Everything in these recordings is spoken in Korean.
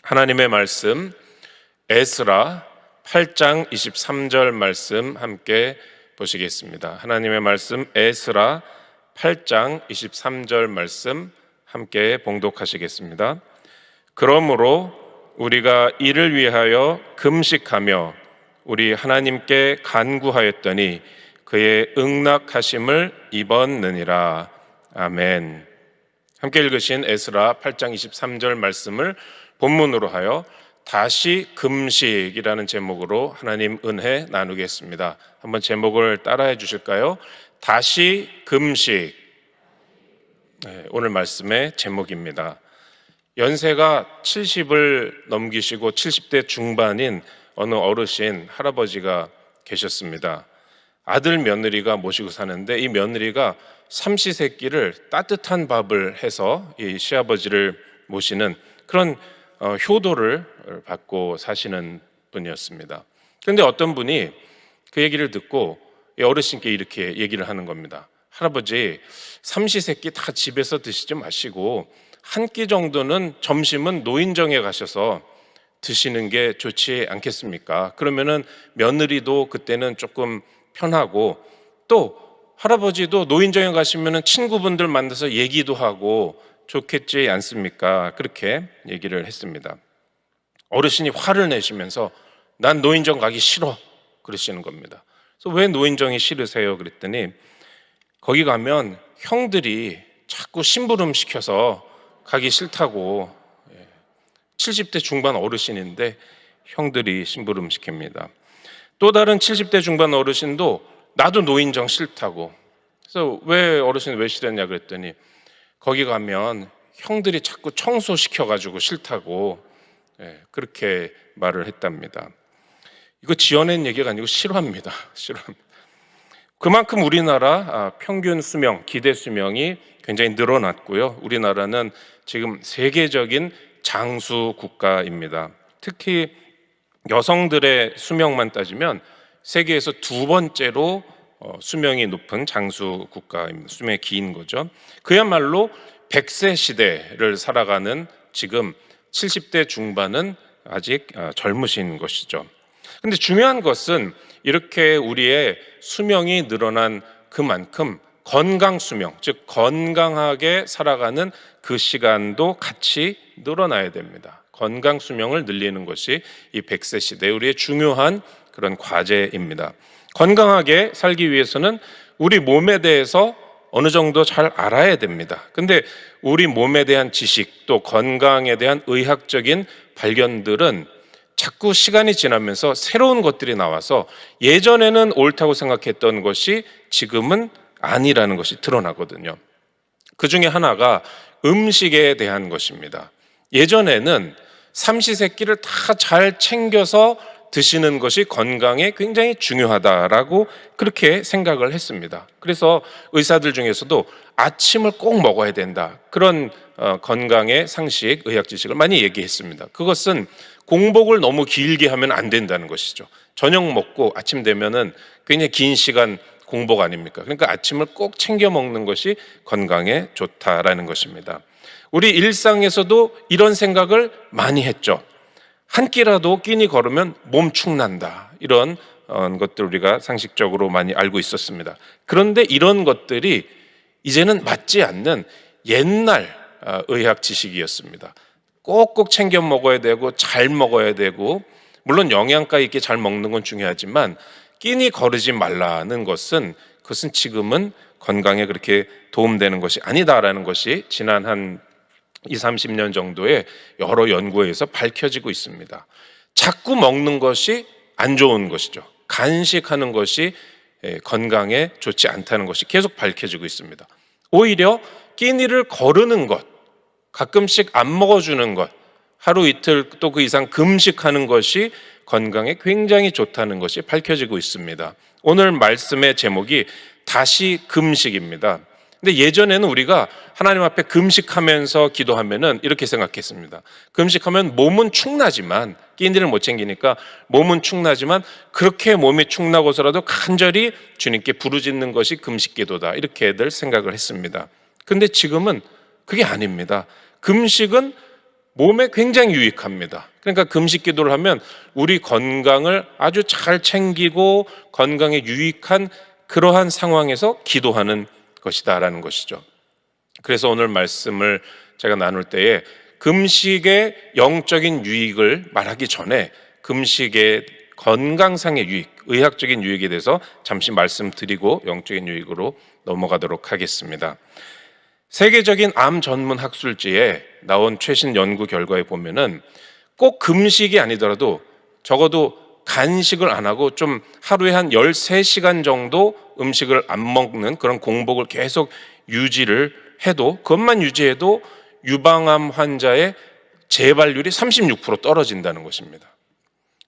하나님의 말씀 에스라 8장 23절 말씀 함께 보시겠습니다. 하나님의 말씀 에스라 8장 23절 말씀 함께 봉독하시겠습니다. 그러므로 우리가 이를 위하여 금식하며 우리 하나님께 간구하였더니 그의 응낙하심을 입었느니라. 아멘. 함께 읽으신 에스라 8장 23절 말씀을 본문으로 하여 다시 금식이라는 제목으로 하나님 은혜 나누겠습니다. 한번 제목을 따라해 주실까요? 다시 금식. 오늘 말씀의 제목입니다. 연세가 70을 넘기시고 70대 중반인 어느 어르신 할아버지가 계셨습니다. 아들 며느리가 모시고 사는데 이 며느리가 삼시세끼를 따뜻한 밥을 해서 이 시아버지를 모시는 그런 효도를 받고 사시는 분이었습니다. 그런데 어떤 분이 그 얘기를 듣고 이 어르신께 이렇게 얘기를 하는 겁니다. 할아버지, 삼시세끼 다 집에서 드시지 마시고 한 끼 정도는 점심은 노인정에 가셔서 드시는 게 좋지 않겠습니까? 그러면은 며느리도 그때는 조금 편하고 또 할아버지도 노인정에 가시면은 친구분들 만나서 얘기도 하고 좋겠지 않습니까? 그렇게 얘기를 했습니다. 어르신이 화를 내시면서 난 노인정 가기 싫어 그러시는 겁니다. 그래서 왜 노인정이 싫으세요? 그랬더니 거기 가면 형들이 자꾸 심부름 시켜서 가기 싫다고. 70대 중반 어르신인데 형들이 심부름 시킵니다. 또 다른 70대 중반 어르신도 나도 노인정 싫다고. 그래서 왜 어르신이 왜 싫었냐 그랬더니 거기 가면 형들이 자꾸 청소시켜가지고 싫다고 그렇게 말을 했답니다. 이거 지어낸 얘기가 아니고 실화입니다. 실화입니다. 그만큼 우리나라 평균 수명, 기대 수명이 굉장히 늘어났고요. 우리나라는 지금 세계적인 장수 국가입니다. 특히 여성들의 수명만 따지면 세계에서 두 번째로 수명이 높은 장수 국가입니다. 수명이 긴 거죠. 그야말로 100세 시대를 살아가는 지금 70대 중반은 아직 젊으신 것이죠. 그런데 중요한 것은 이렇게 우리의 수명이 늘어난 그만큼 건강 수명, 즉 건강하게 살아가는 그 시간도 같이 늘어나야 됩니다. 건강 수명을 늘리는 것이 이 100세 시대 우리의 중요한 그런 과제입니다. 건강하게 살기 위해서는 우리 몸에 대해서 어느 정도 잘 알아야 됩니다. 근데 우리 몸에 대한 지식 또 건강에 대한 의학적인 발견들은 자꾸 시간이 지나면서 새로운 것들이 나와서 예전에는 옳다고 생각했던 것이 지금은 아니라는 것이 드러나거든요. 그 중에 하나가 음식에 대한 것입니다. 예전에는 삼시세끼를 다 잘 챙겨서 드시는 것이 건강에 굉장히 중요하다라고 그렇게 생각을 했습니다. 그래서 의사들 중에서도 아침을 꼭 먹어야 된다. 그런 건강의 상식, 의학 지식을 많이 얘기했습니다. 그것은 공복을 너무 길게 하면 안 된다는 것이죠. 저녁 먹고 아침 되면은 굉장히 긴 시간 공복 아닙니까? 그러니까 아침을 꼭 챙겨 먹는 것이 건강에 좋다라는 것입니다. 우리 일상에서도 이런 생각을 많이 했죠. 한 끼라도 끼니 걸으면 몸 축난다. 이런 것들 우리가 상식적으로 많이 알고 있었습니다. 그런데 이런 것들이 이제는 맞지 않는 옛날 의학 지식이었습니다. 꼭꼭 챙겨 먹어야 되고 잘 먹어야 되고 물론 영양가 있게 잘 먹는 건 중요하지만 끼니 거르지 말라는 것은 그것은 지금은 건강에 그렇게 도움되는 것이 아니다라는 것이 지난 한 20, 30년 정도의 여러 연구에 의해서 밝혀지고 있습니다. 자꾸 먹는 것이 안 좋은 것이죠. 간식하는 것이 건강에 좋지 않다는 것이 계속 밝혀지고 있습니다. 오히려 끼니를 거르는 것, 가끔씩 안 먹어주는 것, 하루 이틀 또 그 이상 금식하는 것이 건강에 굉장히 좋다는 것이 밝혀지고 있습니다. 오늘 말씀의 제목이 다시 금식입니다. 근데 예전에는 우리가 하나님 앞에 금식하면서 기도하면은 이렇게 생각했습니다. 금식하면 몸은 축나지만 끼니를 못 챙기니까 몸은 축나지만 그렇게 몸이 축나고서라도 간절히 주님께 부르짖는 것이 금식 기도다. 이렇게들 생각을 했습니다. 근데 지금은 그게 아닙니다. 금식은 몸에 굉장히 유익합니다. 그러니까 금식 기도를 하면 우리 건강을 아주 잘 챙기고 건강에 유익한 그러한 상황에서 기도하는 것이다라는 것이죠. 그래서 오늘 말씀을 제가 나눌 때에 금식의 영적인 유익을 말하기 전에 금식의 건강상의 유익, 의학적인 유익에 대해서 잠시 말씀드리고 영적인 유익으로 넘어가도록 하겠습니다. 세계적인 암 전문 학술지에 나온 최신 연구 결과에 보면은 꼭 금식이 아니더라도 적어도 간식을 안 하고 좀 하루에 한 13시간 정도 음식을 안 먹는 그런 공복을 계속 유지를 해도, 그것만 유지해도 유방암 환자의 재발률이 36% 떨어진다는 것입니다.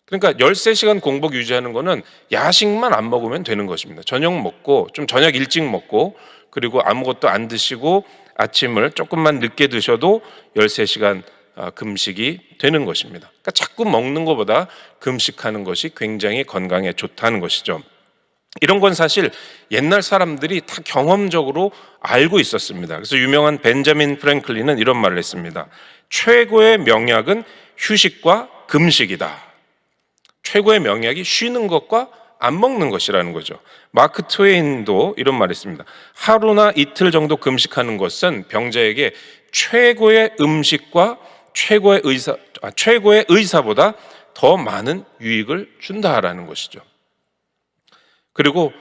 그러니까 13시간 공복 유지하는 거는 야식만 안 먹으면 되는 것입니다. 저녁 먹고, 좀 저녁 일찍 먹고, 그리고 아무것도 안 드시고 아침을 조금만 늦게 드셔도 13시간 금식이 되는 것입니다. 그러니까 자꾸 먹는 것보다 금식하는 것이 굉장히 건강에 좋다는 것이죠. 이런 건 사실 옛날 사람들이 다 경험적으로 알고 있었습니다. 그래서 유명한 벤자민 프랭클린은 이런 말을 했습니다. 최고의 명약은 휴식과 금식이다. 최고의 명약이 쉬는 것과 안 먹는 것이라는 거죠. 마크 트웨인도 이런 말을 했습니다. 하루나 이틀 정도 금식하는 것은 병자에게 최고의 음식과 최고의 의사보다 더 많은 유익을 준다라는 것이죠. 그리고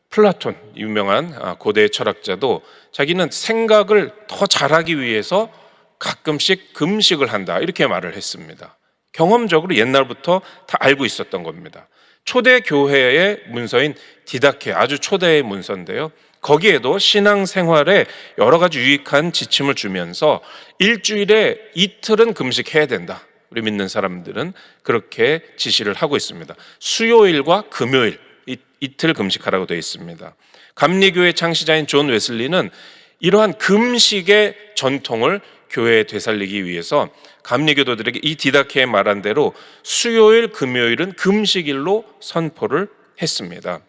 플라톤, 유명한 고대 철학자도 자기는 생각을 더 잘하기 위해서 가끔씩 금식을 한다, 이렇게 말을 했습니다. 경험적으로 옛날부터 다 알고 있었던 겁니다. 초대 교회의 문서인 디다케, 아주 초대의 문서인데요. 거기에도 신앙생활에 여러 가지 유익한 지침을 주면서 일주일에 이틀은 금식해야 된다. 우리 믿는 사람들은 그렇게 지시를 하고 있습니다. 수요일과 금요일 이틀 금식하라고 되어 있습니다. 감리교회 창시자인 존 웨슬리는 이러한 금식의 전통을 교회에 되살리기 위해서 감리교도들에게 이 디다케의 말한 대로 수요일, 금요일은 금식일로 선포를 했습니다.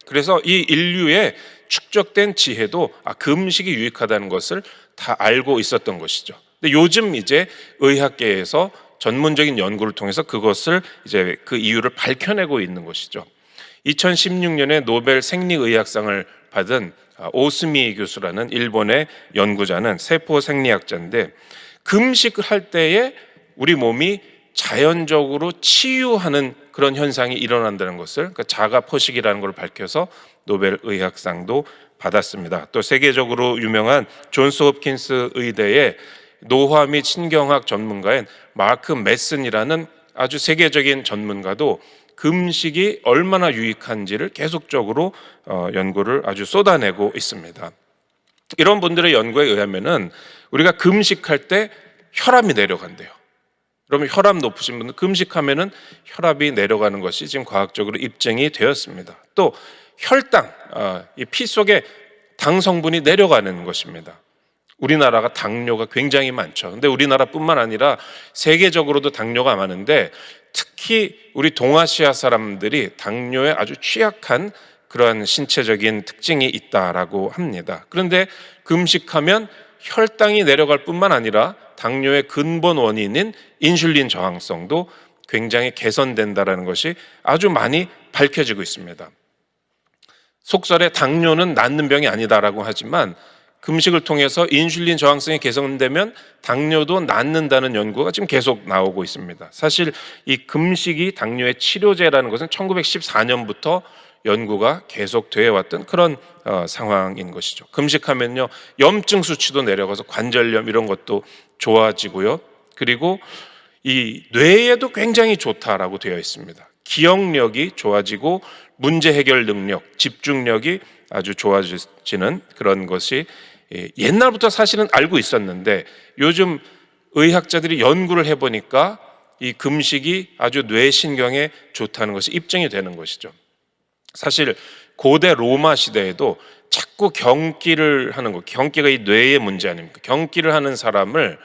그래서 이 인류의 축적된 지혜도 금식이 유익하다는 것을 다 알고 있었던 것이죠. 근데 요즘 이제 의학계에서 전문적인 연구를 통해서 그것을 이제 그 이유를 밝혀내고 있는 것이죠. 2016년에 노벨 생리의학상을 받은 오스미 교수라는 일본의 연구자는 세포 생리학자인데, 금식을 할 때에 우리 몸이 자연적으로 치유하는 그런 현상이 일어난다는 것을, 그러니까 자가 포식이라는 걸 밝혀서 노벨 의학상도 받았습니다. 또 세계적으로 유명한 존스 홉킨스 의대의 노화 및 신경학 전문가인 마크 메슨이라는 아주 세계적인 전문가도 금식이 얼마나 유익한지를 계속적으로 연구를 아주 쏟아내고 있습니다. 이런 분들의 연구에 의하면은 우리가 금식할 때 혈압이 내려간대요. 그러면 혈압 높으신 분들 금식하면은 혈압이 내려가는 것이 지금 과학적으로 입증이 되었습니다. 또 혈당, 이 피 속에 당 성분이 내려가는 것입니다. 우리나라가 당뇨가 굉장히 많죠. 근데 우리나라뿐만 아니라 세계적으로도 당뇨가 많은데 특히 우리 동아시아 사람들이 당뇨에 아주 취약한 그러한 신체적인 특징이 있다라고 합니다. 그런데 금식하면 혈당이 내려갈 뿐만 아니라 당뇨의 근본 원인인 인슐린 저항성도 굉장히 개선된다는 것이 아주 많이 밝혀지고 있습니다. 속설에 당뇨는 낫는 병이 아니다라고 하지만 금식을 통해서 인슐린 저항성이 개선되면 당뇨도 낫는다는 연구가 지금 계속 나오고 있습니다. 사실 이 금식이 당뇨의 치료제라는 것은 1914년부터 연구가 계속되어 왔던 그런 상황인 것이죠. 금식하면요, 염증 수치도 내려가서 관절염 이런 것도 좋아지고요. 그리고 이 뇌에도 굉장히 좋다라고 되어 있습니다. 기억력이 좋아지고 문제 해결 능력, 집중력이 아주 좋아지는 그런 것이 옛날부터 사실은 알고 있었는데 요즘 의학자들이 연구를 해보니까 이 금식이 아주 뇌신경에 좋다는 것이 입증이 되는 것이죠. 사실 고대 로마 시대에도 자꾸 경기를 하는 것, 경기가 이 뇌의 문제 아닙니까? 경기를 하는 사람을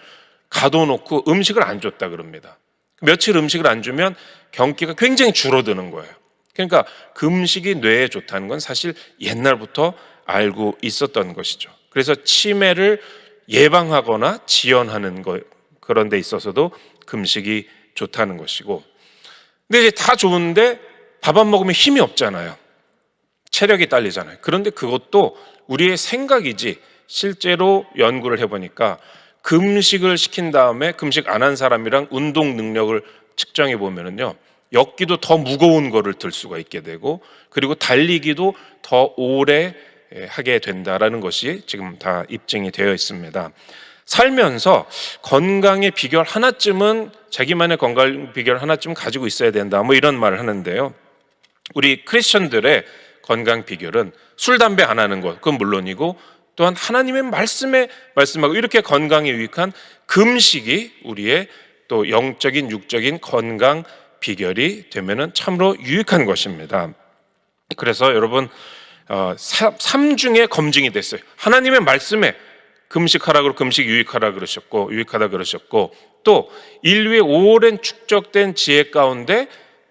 가둬놓고 음식을 안 줬다 그럽니다. 며칠 음식을 안 주면 경기가 굉장히 줄어드는 거예요. 그러니까 금식이 뇌에 좋다는 건 사실 옛날부터 알고 있었던 것이죠. 그래서 치매를 예방하거나 지연하는 그런 데 있어서도 금식이 좋다는 것이고, 근데 이제 다 좋은데 밥 안 먹으면 힘이 없잖아요. 체력이 딸리잖아요. 그런데 그것도 우리의 생각이지 실제로 연구를 해보니까 금식을 시킨 다음에 금식 안 한 사람이랑 운동 능력을 측정해 보면은요, 엮기도 더 무거운 거를 들 수가 있게 되고, 그리고 달리기도 더 오래 하게 된다라는 것이 지금 다 입증이 되어 있습니다. 살면서 건강의 비결 하나쯤은, 자기만의 건강 비결 하나쯤 가지고 있어야 된다, 뭐 이런 말을 하는데요, 우리 크리스천들의 건강 비결은 술, 담배 안 하는 것, 그건 물론이고, 또한 하나님의 말씀에 말씀하고 이렇게 건강에 유익한 금식이 우리의 또 영적인 육적인 건강 비결이 되면은 참으로 유익한 것입니다. 그래서 여러분, 삼중에 검증이 됐어요. 하나님의 말씀에 금식하라 그러고 금식 유익하라 그러셨고, 유익하다 그러셨고, 또 인류의 오랜 축적된 지혜 가운데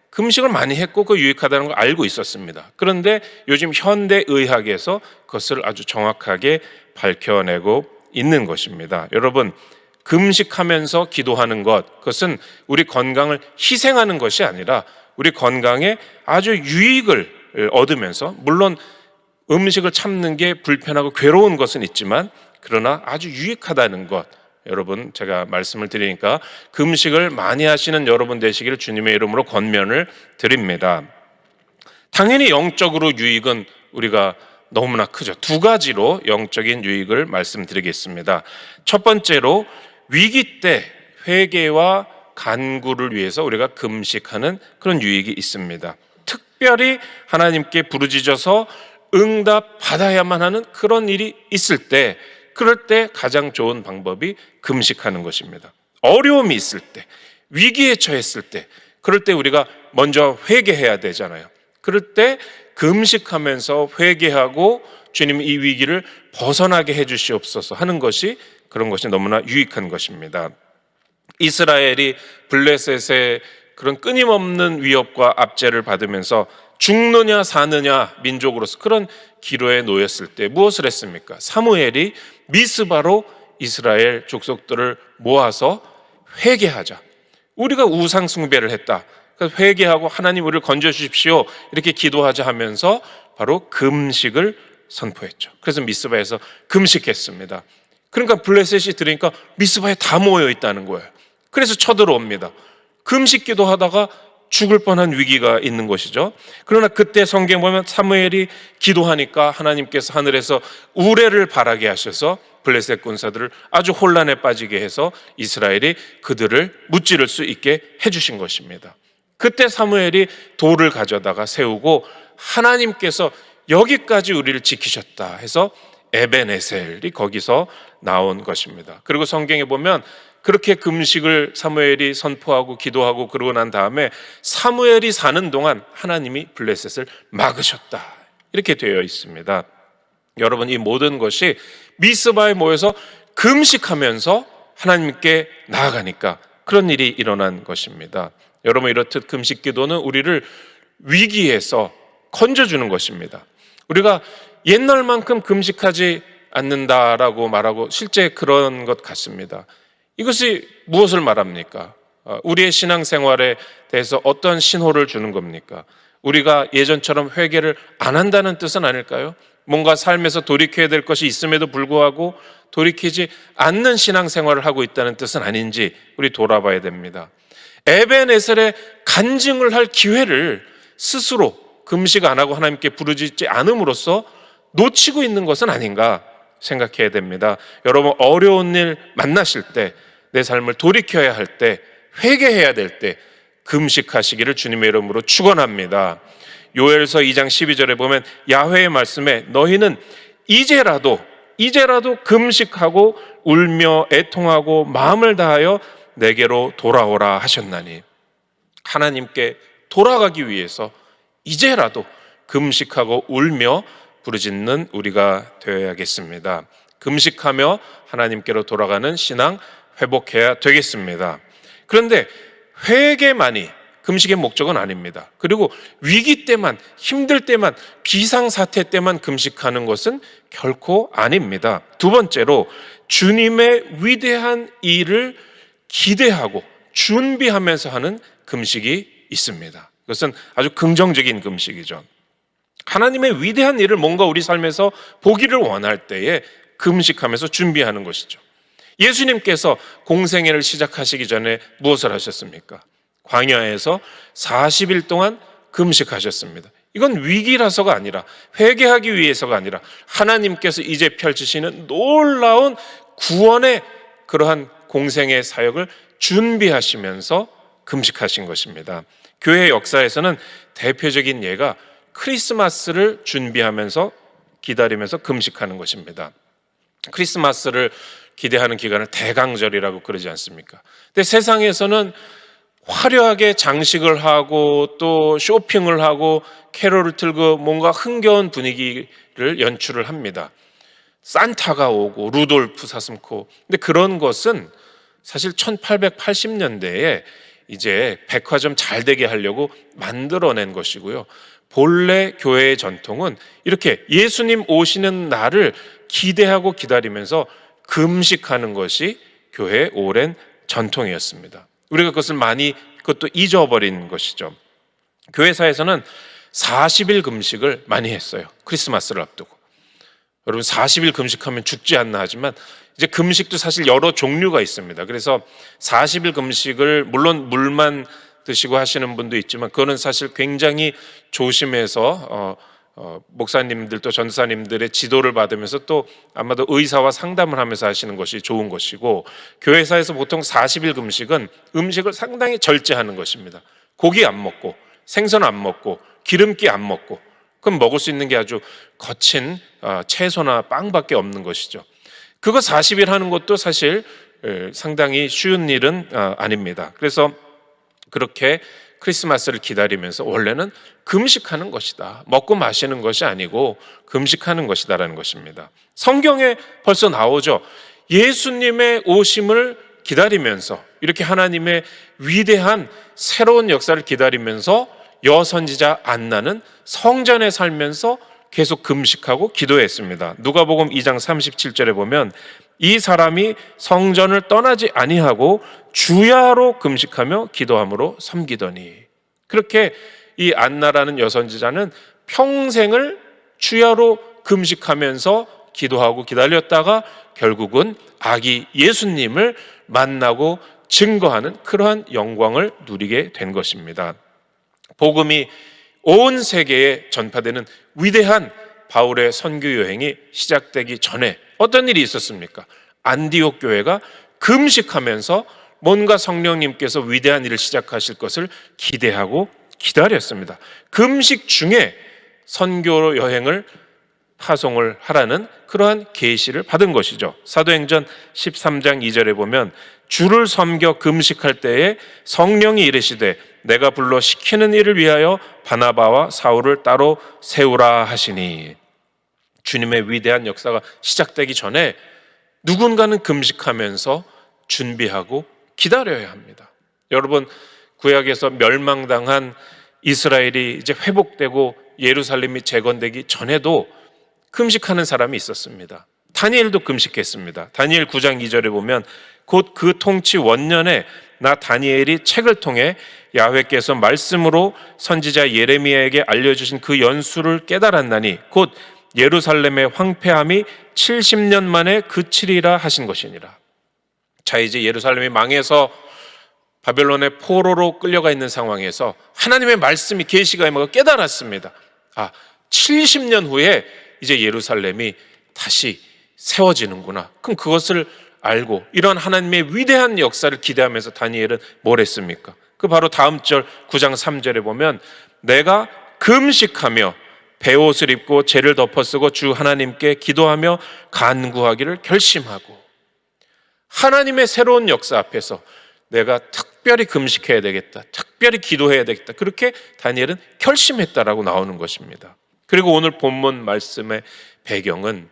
금식을 많이 했고 그 유익하다는 걸 알고 있었습니다. 그런데 요즘 현대 의학에서 그것을 아주 정확하게 밝혀내고 있는 것입니다. 여러분, 금식하면서 기도하는 것, 그것은 우리 건강을 희생하는 것이 아니라 우리 건강에 아주 유익을 얻으면서, 물론 음식을 참는 게 불편하고 괴로운 것은 있지만 그러나 아주 유익하다는 것, 여러분, 제가 말씀을 드리니까 금식을 많이 하시는 여러분 되시기를 주님의 이름으로 권면을 드립니다. 당연히 영적으로 유익은 우리가 너무나 크죠. 두 가지로 영적인 유익을 말씀드리겠습니다. 첫 번째로, 위기 때 회개와 간구를 위해서 우리가 금식하는 그런 유익이 있습니다. 특별히 하나님께 부르짖어서 응답 받아야만 하는 그런 일이 있을 때, 그럴 때 가장 좋은 방법이 금식하는 것입니다. 어려움이 있을 때, 위기에 처했을 때, 그럴 때 우리가 먼저 회개해야 되잖아요. 그럴 때 금식하면서 회개하고 주님 이 위기를 벗어나게 해주시옵소서 하는 것이, 그런 것이 너무나 유익한 것입니다. 이스라엘이 블레셋의 그런 끊임없는 위협과 압제를 받으면서 죽느냐 사느냐 민족으로서 그런 기로에 놓였을 때 무엇을 했습니까? 사무엘이 미스바로 이스라엘 족속들을 모아서 회개하자, 우리가 우상 숭배를 했다, 그래서 회개하고 하나님 우리를 건져주십시오 이렇게 기도하자 하면서 바로 금식을 선포했죠. 그래서 미스바에서 금식했습니다. 그러니까 블레셋이 들으니까 미스바에 다 모여 있다는 거예요. 그래서 쳐들어옵니다. 금식 기도하다가 죽을 뻔한 위기가 있는 것이죠. 그러나 그때 성경 보면 사무엘이 기도하니까 하나님께서 하늘에서 우레를 바라게 하셔서 블레셋 군사들을 아주 혼란에 빠지게 해서 이스라엘이 그들을 무찌를 수 있게 해주신 것입니다. 그때 사무엘이 돌을 가져다가 세우고 하나님께서 여기까지 우리를 지키셨다 해서 에벤에셀이 거기서 나온 것입니다. 그리고 성경에 보면 그렇게 금식을 사무엘이 선포하고 기도하고 그러고 난 다음에 사무엘이 사는 동안 하나님이 블레셋을 막으셨다 이렇게 되어 있습니다. 여러분, 이 모든 것이 미스바에 모여서 금식하면서 하나님께 나아가니까 그런 일이 일어난 것입니다. 여러분, 이렇듯 금식 기도는 우리를 위기에서 건져주는 것입니다. 우리가 옛날만큼 금식하지 않는다라고 말하고 실제 그런 것 같습니다. 이것이 무엇을 말합니까? 우리의 신앙생활에 대해서 어떤 신호를 주는 겁니까? 우리가 예전처럼 회개를 안 한다는 뜻은 아닐까요? 뭔가 삶에서 돌이켜야 될 것이 있음에도 불구하고 돌이키지 않는 신앙생활을 하고 있다는 뜻은 아닌지 우리 돌아봐야 됩니다. 에벤에셀의 간증을 할 기회를 스스로 금식 안 하고 하나님께 부르짖지 않음으로써 놓치고 있는 것은 아닌가 생각해야 됩니다. 여러분, 어려운 일 만나실 때, 내 삶을 돌이켜야 할 때, 회개해야 될 때 금식하시기를 주님의 이름으로 축원합니다. 요엘서 2장 12절에 보면 야훼의 말씀에 너희는 이제라도 금식하고 울며 애통하고 마음을 다하여 내게로 돌아오라 하셨나니, 하나님께 돌아가기 위해서 이제라도 금식하고 울며 부르짖는 우리가 되어야겠습니다. 금식하며 하나님께로 돌아가는 신앙 회복해야 되겠습니다. 그런데 회개만이 금식의 목적은 아닙니다. 그리고 위기 때만, 힘들 때만, 비상사태 때만 금식하는 것은 결코 아닙니다. 두 번째로, 주님의 위대한 일을 기대하고 준비하면서 하는 금식이 있습니다. 그것은 아주 긍정적인 금식이죠. 하나님의 위대한 일을 뭔가 우리 삶에서 보기를 원할 때에 금식하면서 준비하는 것이죠. 예수님께서 공생애를 시작하시기 전에 무엇을 하셨습니까? 광야에서 40일 동안 금식하셨습니다. 이건 위기라서가 아니라, 회개하기 위해서가 아니라 하나님께서 이제 펼치시는 놀라운 구원의 그러한 공생애 사역을 준비하시면서 금식하신 것입니다. 교회 역사에서는 대표적인 예가 크리스마스를 준비하면서 기다리면서 금식하는 것입니다. 크리스마스를 기대하는 기간을 대강절이라고 그러지 않습니까? 근데 세상에서는 화려하게 장식을 하고 또 쇼핑을 하고 캐롤을 틀고 뭔가 흥겨운 분위기를 연출을 합니다. 산타가 오고 루돌프 사슴코. 근데 그런 것은 사실 1880년대에 이제 백화점 잘 되게 하려고 만들어낸 것이고요. 본래 교회의 전통은 이렇게 예수님 오시는 날을 기대하고 기다리면서 금식하는 것이 교회의 오랜 전통이었습니다. 우리가 그것도 잊어버린 것이죠. 교회사에서는 40일 금식을 많이 했어요. 크리스마스를 앞두고. 여러분 40일 금식하면 죽지 않나 하지만 이제 금식도 사실 여러 종류가 있습니다. 그래서 40일 금식을 물론 물만 드시고 하시는 분도 있지만 그거는 사실 굉장히 조심해서 목사님들 또 전사님들의 지도를 받으면서 또 아마도 의사와 상담을 하면서 하시는 것이 좋은 것이고, 교회사에서 보통 40일 금식은 음식을 상당히 절제하는 것입니다. 고기 안 먹고 생선 안 먹고 기름기 안 먹고, 그럼 먹을 수 있는 게 아주 거친 채소나 빵밖에 없는 것이죠. 그거 40일 하는 것도 사실 상당히 쉬운 일은 아닙니다. 그래서 그렇게 크리스마스를 기다리면서 원래는 금식하는 것이다. 먹고 마시는 것이 아니고 금식하는 것이다라는 것입니다. 성경에 벌써 나오죠. 예수님의 오심을 기다리면서 이렇게 하나님의 위대한 새로운 역사를 기다리면서 여선지자 안나는 성전에 살면서 계속 금식하고 기도했습니다. 누가복음 2장 37절에 보면 이 사람이 성전을 떠나지 아니하고 주야로 금식하며 기도함으로 섬기더니, 그렇게 이 안나라는 여선지자는 평생을 주야로 금식하면서 기도하고 기다렸다가 결국은 아기 예수님을 만나고 증거하는 그러한 영광을 누리게 된 것입니다. 복음이 온 세계에 전파되는 위대한 바울의 선교 여행이 시작되기 전에 어떤 일이 있었습니까? 안디옥 교회가 금식하면서 뭔가 성령님께서 위대한 일을 시작하실 것을 기대하고 기다렸습니다. 금식 중에 선교 여행을 파송을 하라는 그러한 계시를 받은 것이죠. 사도행전 13장 2절에 보면 주를 섬겨 금식할 때에 성령이 이르시되 내가 불러 시키는 일을 위하여 바나바와 사울을 따로 세우라 하시니, 주님의 위대한 역사가 시작되기 전에 누군가는 금식하면서 준비하고 기다려야 합니다. 여러분, 구약에서 멸망당한 이스라엘이 이제 회복되고 예루살렘이 재건되기 전에도 금식하는 사람이 있었습니다. 다니엘도 금식했습니다. 다니엘 9장 2절에 보면 곧 그 통치 원년에 나 다니엘이 책을 통해 야훼께서 말씀으로 선지자 예레미야에게 알려주신 그 연수를 깨달았나니 곧 예루살렘의 황폐함이 70년 만에 그치리라 하신 것이니라. 자, 이제 예루살렘이 망해서 바벨론의 포로로 끌려가 있는 상황에서 하나님의 말씀이 계시가 임하고 깨달았습니다. 70년 후에 이제 예루살렘이 다시 세워지는구나. 그럼 그것을 알고 이런 하나님의 위대한 역사를 기대하면서 다니엘은 뭘 했습니까? 그 바로 다음 절 9장 3절에 보면 내가 금식하며 베옷을 입고 죄를 덮어쓰고 주 하나님께 기도하며 간구하기를 결심하고, 하나님의 새로운 역사 앞에서 내가 특별히 금식해야 되겠다, 특별히 기도해야 되겠다, 그렇게 다니엘은 결심했다라고 나오는 것입니다. 그리고 오늘 본문 말씀의 배경은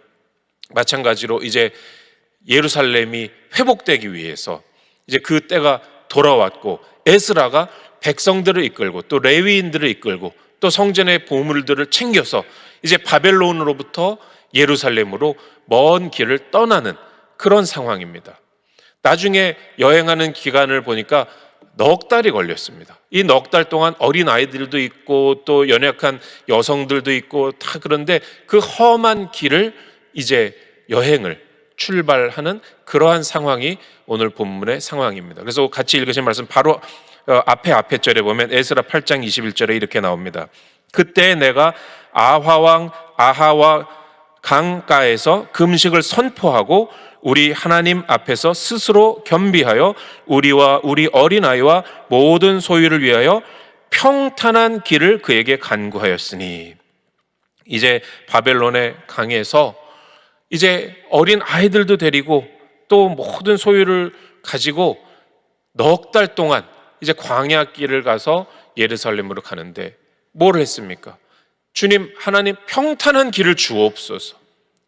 마찬가지로 이제 예루살렘이 회복되기 위해서 이제 그 때가 돌아왔고 에스라가 백성들을 이끌고 또 레위인들을 이끌고 또 성전의 보물들을 챙겨서 이제 바벨론으로부터 예루살렘으로 먼 길을 떠나는 그런 상황입니다. 나중에 여행하는 기간을 보니까 넉 달이 걸렸습니다. 이 넉 달 동안 어린 아이들도 있고 또 연약한 여성들도 있고 다 그런데 그 험한 길을 이제 여행을 출발하는 그러한 상황이 오늘 본문의 상황입니다. 그래서 같이 읽으신 말씀 바로 앞에 절에 보면 에스라 8장 21절에 이렇게 나옵니다. 그때 내가 아화왕 아하와 강가에서 금식을 선포하고 우리 하나님 앞에서 스스로 겸비하여 우리와 우리 어린아이와 모든 소유를 위하여 평탄한 길을 그에게 간구하였으니, 이제 바벨론의 강에서 이제 어린 아이들도 데리고 또 모든 소유를 가지고 넉 달 동안 이제 광야 길을 가서 예루살렘으로 가는데 뭘 했습니까? 주님 하나님 평탄한 길을 주옵소서.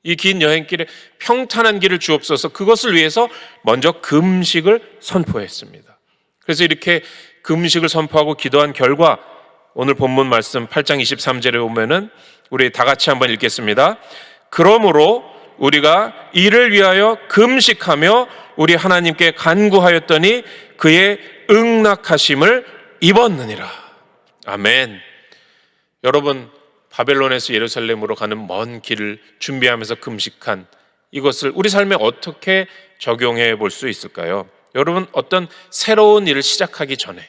이 긴 여행길에 평탄한 길을 주옵소서. 그것을 위해서 먼저 금식을 선포했습니다. 그래서 이렇게 금식을 선포하고 기도한 결과 오늘 본문 말씀 8장 23절에 보면은 우리 다 같이 한번 읽겠습니다. 그러므로 우리가 이를 위하여 금식하며 우리 하나님께 간구하였더니 그의 응낙하심을 입었느니라. 아멘. 여러분, 바벨론에서 예루살렘으로 가는 먼 길을 준비하면서 금식한 이것을 우리 삶에 어떻게 적용해 볼 수 있을까요? 여러분, 어떤 새로운 일을 시작하기 전에,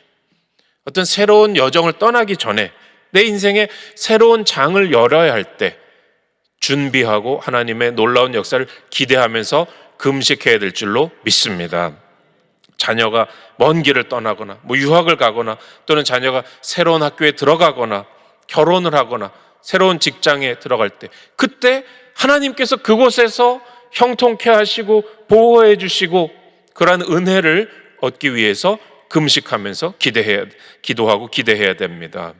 어떤 새로운 여정을 떠나기 전에, 내 인생에 새로운 장을 열어야 할 때 준비하고 하나님의 놀라운 역사를 기대하면서 금식해야 될 줄로 믿습니다. 자녀가 먼 길을 떠나거나 유학을 가거나 또는 자녀가 새로운 학교에 들어가거나 결혼을 하거나 새로운 직장에 들어갈 때, 그때 하나님께서 그곳에서 형통케 하시고 보호해 주시고 그러한 은혜를 얻기 위해서 금식하면서 기도하고 기대해야 됩니다.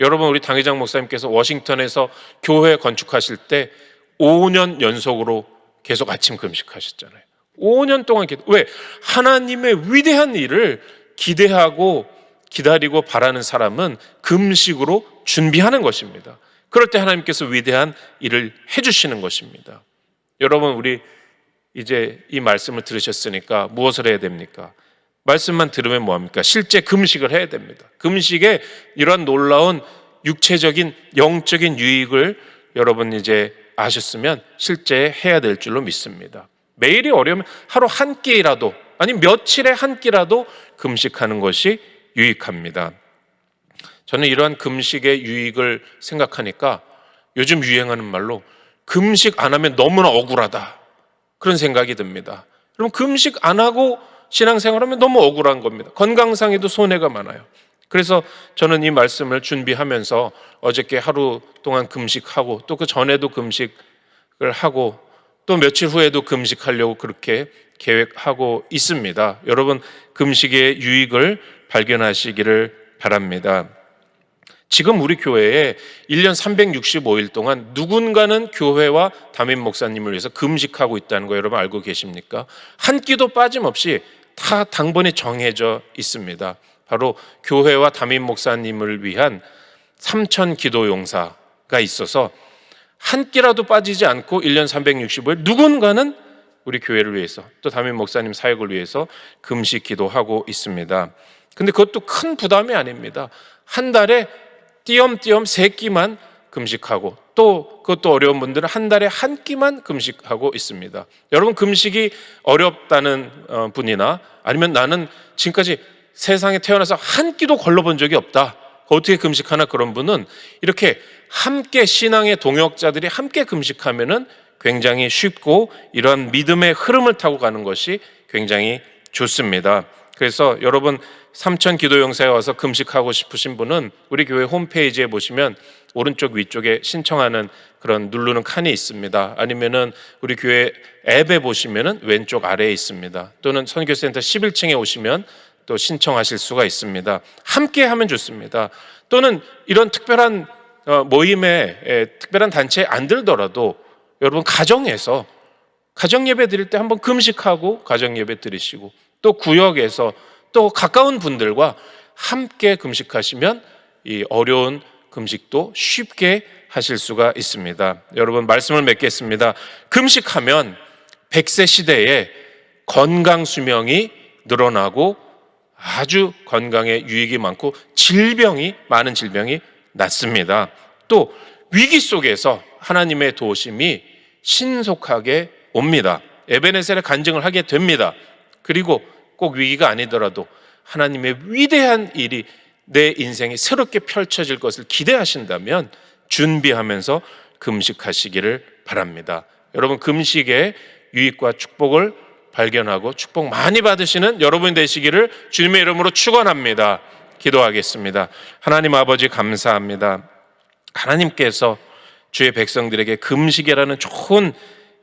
여러분, 우리 당회장 목사님께서 워싱턴에서 교회 건축하실 때 5년 연속으로 계속 아침 금식하셨잖아요. 5년 동안 왜? 하나님의 위대한 일을 기대하고 기다리고 바라는 사람은 금식으로 준비하는 것입니다. 그럴 때 하나님께서 위대한 일을 해주시는 것입니다. 여러분, 우리 이제 이 말씀을 들으셨으니까 무엇을 해야 됩니까? 말씀만 들으면 뭐합니까? 실제 금식을 해야 됩니다. 금식에 이런 놀라운 육체적인 영적인 유익을 여러분 이제 아셨으면 실제 해야 될 줄로 믿습니다. 매일이 어려우면 하루 한 끼라도 아니면 며칠에 한 끼라도 금식하는 것이 유익합니다. 저는 이러한 금식의 유익을 생각하니까 요즘 유행하는 말로 금식 안 하면 너무나 억울하다, 그런 생각이 듭니다. 그럼 금식 안 하고 신앙생활하면 너무 억울한 겁니다. 건강상에도 손해가 많아요. 그래서 저는 이 말씀을 준비하면서 어저께 하루 동안 금식하고 또 그 전에도 금식을 하고 또 며칠 후에도 금식하려고 그렇게 계획하고 있습니다. 여러분, 금식의 유익을 발견하시기를 바랍니다. 지금 우리 교회에 1년 365일 동안 누군가는 교회와 담임 목사님을 위해서 금식하고 있다는 거 여러분 알고 계십니까? 한 끼도 빠짐없이 다 당번이 정해져 있습니다. 바로 교회와 담임 목사님을 위한 3천 기도 용사가 있어서 한 끼라도 빠지지 않고 1년 365일 누군가는 우리 교회를 위해서 또 담임 목사님 사역을 위해서 금식 기도하고 있습니다. 근데 그것도 큰 부담이 아닙니다. 한 달에 띄엄띄엄 3끼만 금식하고 또 그것도 어려운 분들은 한 달에 한 끼만 금식하고 있습니다. 여러분, 금식이 어렵다는 분이나 아니면 나는 지금까지 세상에 태어나서 한 끼도 걸러본 적이 없다, 어떻게 금식하나, 그런 분은 이렇게 함께 신앙의 동역자들이 함께 금식하면은 굉장히 쉽고 이런 믿음의 흐름을 타고 가는 것이 굉장히 좋습니다. 그래서 여러분, 삼천 기도 용사에 와서 금식하고 싶으신 분은 우리 교회 홈페이지에 보시면 오른쪽 위쪽에 신청하는 그런 누르는 칸이 있습니다. 아니면은 우리 교회 앱에 보시면은 왼쪽 아래에 있습니다. 또는 선교센터 11층에 오시면 또 신청하실 수가 있습니다. 함께 하면 좋습니다. 또는 이런 특별한 모임에 특별한 단체에 안 들더라도 여러분 가정에서 가정 예배 드릴 때 한번 금식하고 가정 예배 드리시고 또 구역에서 또 가까운 분들과 함께 금식하시면 이 어려운 금식도 쉽게 하실 수가 있습니다. 여러분, 말씀을 맺겠습니다. 금식하면 100세 시대에 건강 수명이 늘어나고 아주 건강에 유익이 많고 많은 질병이 낫습니다. 또 위기 속에서 하나님의 도우심이 신속하게 옵니다. 에베네셀의 간증을 하게 됩니다. 그리고 꼭 위기가 아니더라도 하나님의 위대한 일이 내 인생에 새롭게 펼쳐질 것을 기대하신다면 준비하면서 금식하시기를 바랍니다. 여러분, 금식의 유익과 축복을 발견하고 축복 많이 받으시는 여러분 되시기를 주님의 이름으로 축원합니다. 기도하겠습니다. 하나님 아버지, 감사합니다. 하나님께서 주의 백성들에게 금식이라는 좋은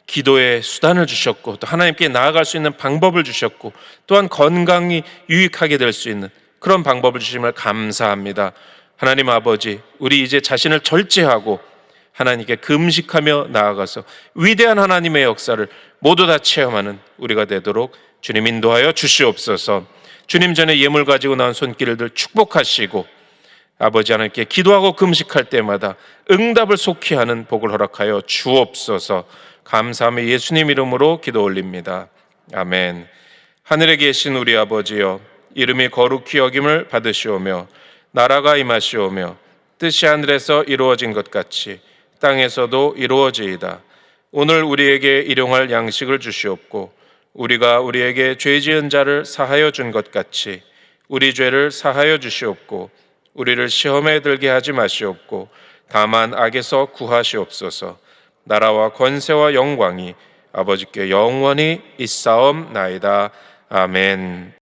기도의 수단을 주셨고, 또 하나님께 나아갈 수 있는 방법을 주셨고, 또한 건강이 유익하게 될 수 있는 그런 방법을 주심을 감사합니다. 하나님 아버지, 우리 이제 자신을 절제하고 하나님께 금식하며 나아가서 위대한 하나님의 역사를 모두 다 체험하는 우리가 되도록 주님 인도하여 주시옵소서. 주님 전에 예물 가지고 나온 손길들 축복하시고, 아버지 하나님께 기도하고 금식할 때마다 응답을 속히 하는 복을 허락하여 주옵소서. 감사하며 예수님 이름으로 기도 올립니다. 아멘. 하늘에 계신 우리 아버지여, 이름이 거룩히 여김을 받으시오며 나라가 임하시오며 뜻이 하늘에서 이루어진 것 같이 땅에서도 이루어지이다. 오늘 우리에게 일용할 양식을 주시옵고, 우리가 우리에게 죄 지은 자를 사하여 준 것 같이 우리 죄를 사하여 주시옵고, 우리를 시험에 들게 하지 마시옵고 다만 악에서 구하시옵소서. 나라와 권세와 영광이 아버지께 영원히 있사옵나이다. 아멘.